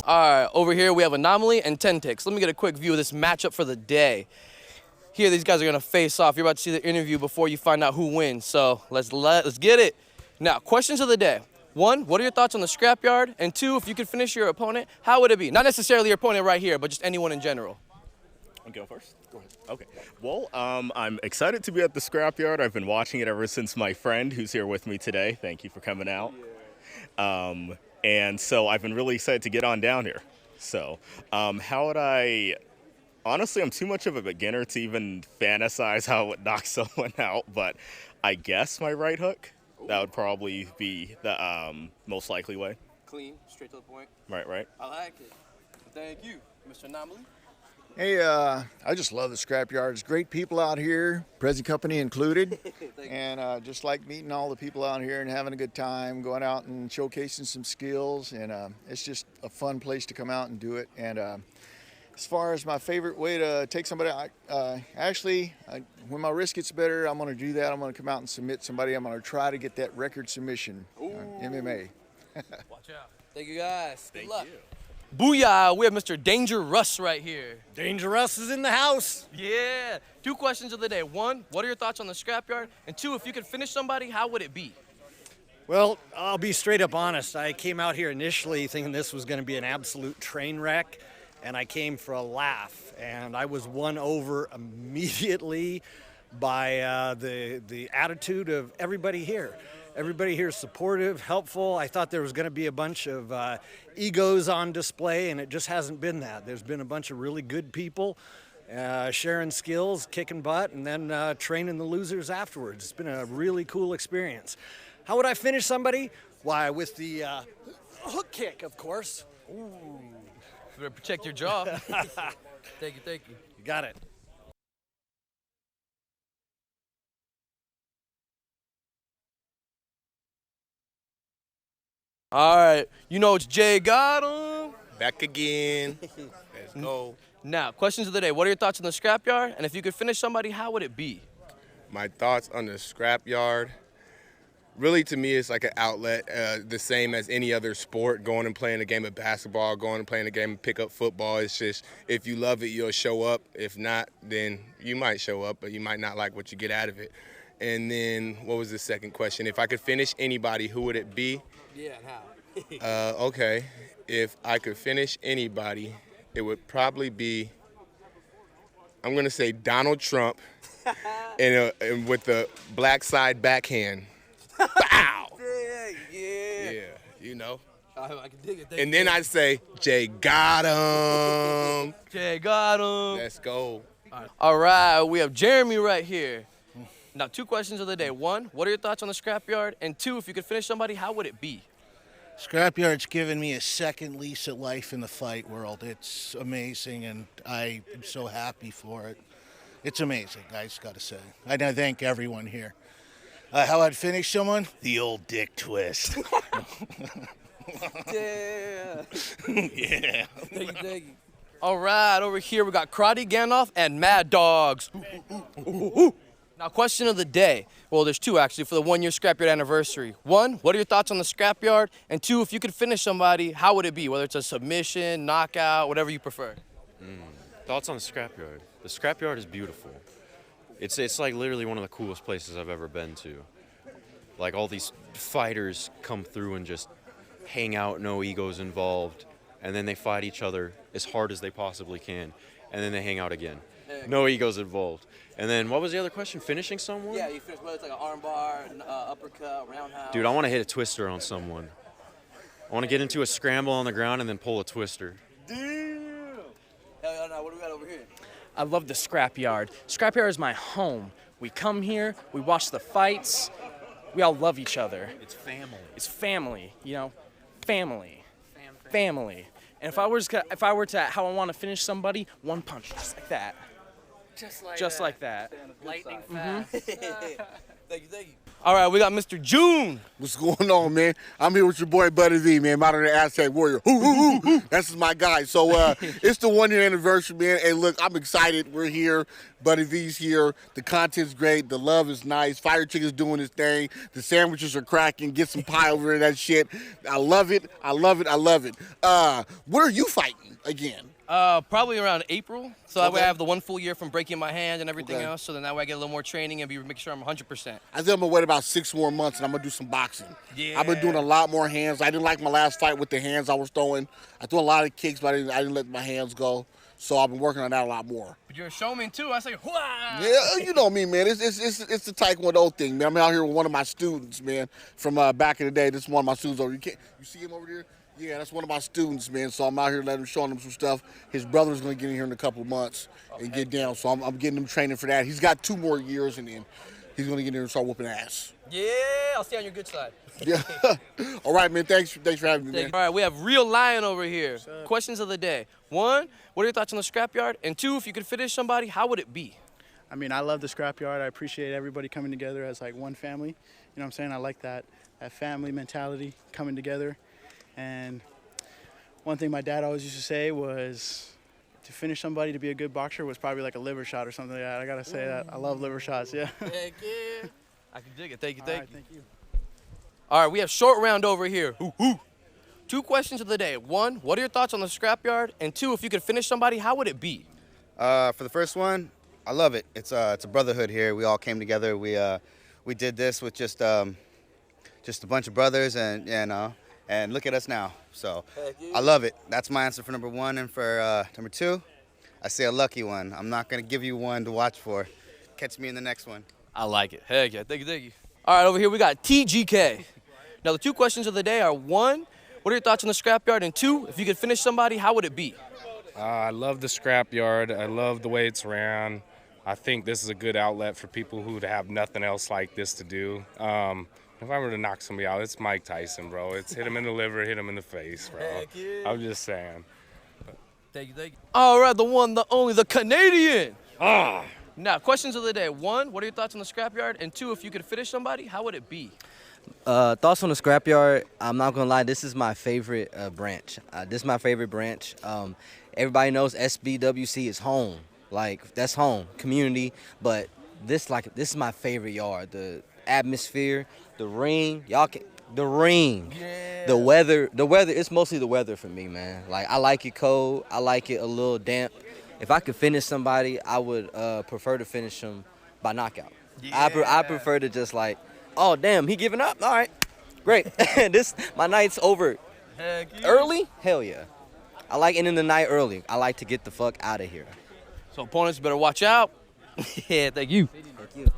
All right, over here we have Anomaly and 10 Ticks. Let me get a quick view of this matchup for the day. Here, these guys are gonna face off. You're about to see the interview before you find out who wins. So let's get it. Now, questions of the day. 1, what are your thoughts on the Scrapyard? And 2, if you could finish your opponent, how would it be? Not necessarily your opponent right here, but just anyone in general. I'll go first? Go ahead. Okay. Well, I'm excited to be at the Scrapyard. I've been watching it ever since my friend, who's here with me today. Thank you for coming out. And so I've been really excited to get on down here. So how would I... Honestly, I'm too much of a beginner to even fantasize how I would knock someone out, but I guess my right hook, that would probably be the most likely way. Clean, straight to the point. Right. I like it. Thank you, Mr. Anomaly. Hey, I just love the Scrapyard. It's great people out here, present company included. And just like meeting all the people out here and having a good time, going out and showcasing some skills. And it's just a fun place to come out and do it. And as far as my favorite way to take somebody, when my wrist gets better, I'm going to do that. I'm going to come out and submit somebody. I'm going to try to get that record submission, MMA. Watch out. Thank you, guys. Thank Good luck. you. Booyah, we have Mr. Danger Russ right here. Danger Russ is in the house. Yeah. 2 questions of the day. 1, what are your thoughts on the Scrapyard? And 2, if you could finish somebody, how would it be? Well, I'll be straight up honest. I came out here initially thinking this was going to be an absolute train wreck, and I came for a laugh. And I was won over immediately by the attitude of everybody here. Everybody here is supportive, helpful. I thought there was going to be a bunch of egos on display, and it just hasn't been that. There's been a bunch of really good people sharing skills, kicking butt, and then training the losers afterwards. It's been a really cool experience. How would I finish somebody? Why, with the hook kick, of course. Ooh. You better protect your jaw. Thank you. You got it. All right, you know it's Jay got him. Back again. Let's go. Now, questions of the day. What are your thoughts on the Scrapyard? And if you could finish somebody, how would it be? My thoughts on the Scrapyard. Really, to me, it's like an outlet, the same as any other sport. Going and playing a game of basketball, going and playing a game of pickup football. It's just, if you love it, you'll show up. If not, then you might show up, but you might not like what you get out of it. And then, what was the second question? If I could finish anybody, who would it be? Yeah, and how? Okay, if I could finish anybody, it would probably be, I'm going to say Donald Trump and with the black side backhand. Bow! Yeah, you know. I can dig it. And then I'd say, Jay got him. Jay got him. Let's go. All right, we have Jeremy right here. Now, 2 questions of the day. 1, what are your thoughts on the Scrapyard? And 2, if you could finish somebody, how would it be? Scrapyard's given me a second lease at life in the fight world. It's amazing, and I am so happy for it. It's amazing, I just got to say. I thank everyone here. How I'd finish someone? The old dick twist. Yeah. Yeah. Thank you. All right, over here we got Karate, Gan Off, and Mad Dogs. Now, question of the day. Well, there's 2 actually for the 1-year Scrapyard anniversary. 1, what are your thoughts on the Scrapyard? And 2, if you could finish somebody, how would it be? Whether it's a submission, knockout, whatever you prefer. Thoughts on the Scrapyard? The Scrapyard is beautiful. It's like literally one of the coolest places I've ever been to. Like all these fighters come through and just hang out, no egos involved, and then they fight each other as hard as they possibly can, and then they hang out again. No egos involved. And then what was the other question? Finishing someone? Yeah, you finish whether it's like an armbar, uppercut, roundhouse. Dude, I want to hit a twister on someone. I want to get into a scramble on the ground and then pull a twister. Damn! Hell no, what do we got over here? I love the Scrapyard. Scrapyard is my home. We come here, we watch the fights, we all love each other. It's family. It's family, you know, family. Family. And if I were to how I want to finish somebody, 1 punch, just like that. Just like that. Lightning fast. Thank you. All right, we got Mr. June. What's going on, man? I'm here with your boy Buddy V, man, Modern Day Aztec Warrior. That's my guy. So it's the 1 year anniversary, man. Hey, look, I'm excited. We're here. Buddy V's here. The content's great. The love is nice. Fire Chicken's doing his thing. The sandwiches are cracking. Get some pie over there, that shit. I love it. I love it. I love it. What are you fighting again? Probably around April. So that way I Okay. have the 1 full year from breaking my hand and everything Okay. else. So then that way I get a little more training and make sure I'm 100%. I think I'm gonna wait about 6 more months and I'm gonna do some boxing. Yeah. I've been doing a lot more hands. I didn't like my last fight with the hands I was throwing. I threw a lot of kicks, but I didn't let my hands go. So I've been working on that a lot more. But you're a showman too. I say, Hwah! Yeah, you know me, man. It's the Taekwondo thing, man. I'm out here with one of my students, man, from back in the day. This is one of my students over. You see him over there? Yeah, that's one of my students, man. So I'm out here showing him some stuff. His brother's gonna get in here in a couple of months and get down. So I'm getting him training for that. He's got 2 more years, and then he's gonna get in here and start whooping ass. Yeah, I'll stay on your good side. Yeah. All right, man. Thanks for having me, man. All right, we have Real Lion over here. Questions of the day. 1, what are your thoughts on the scrapyard? And 2, if you could finish somebody, how would it be? I mean, I love the Scrapyard. I appreciate everybody coming together as like one family. You know what I'm saying? I like that family mentality coming together. And one thing my dad always used to say was to finish somebody, to be a good boxer, was probably like a liver shot or something like that. I gotta say that. I love liver shots, yeah. Heck yeah. I can dig it. Thank you, All thank right, you. thank you. All right, we have short round over here. 2 questions of the day. 1, what are your thoughts on the scrapyard? And 2, if you could finish somebody, how would it be? For the first one, I love it. It's a brotherhood here. We all came together. We did this with just a bunch of brothers, and look at us now. So I love it. That's my answer for number 1. And for number 2, I say a lucky one. I'm not gonna give you one to watch for. Catch me in the next one. I like it. Heck yeah. Thank you, thank you. All right, over here we got TGK. Now the 2 questions of the day are 1, what are your thoughts on the scrapyard? And 2, if you could finish somebody, how would it be? I love the scrapyard. I love the way it's ran. I think this is a good outlet for people who have nothing else like this to do. If I were to knock somebody out, it's Mike Tyson, bro. It's hit him in the liver, hit him in the face, bro. Heck yeah. I'm just saying. Thank you, thank you. All right, the one, the only, the Canadian. Now, questions of the day. 1, what are your thoughts on the scrapyard? And 2, if you could finish somebody, how would it be? Thoughts on the scrapyard? I'm not gonna lie, this is my favorite branch. This is my favorite branch. Everybody knows SBWC is home. Like, that's home, community. But this is my favorite yard. The atmosphere, the ring, the ring. Yeah. The weather, it's mostly the weather for me, man. Like, I like it cold, I like it a little damp. If I could finish somebody, I would prefer to finish them by knockout. Yeah. I prefer to just like, oh damn, he giving up? All right, great. My night's over. Heck yeah. Early? Hell yeah. I like ending the night early. I like to get the fuck out of here. So opponents better watch out. Yeah, thank you. Thank you.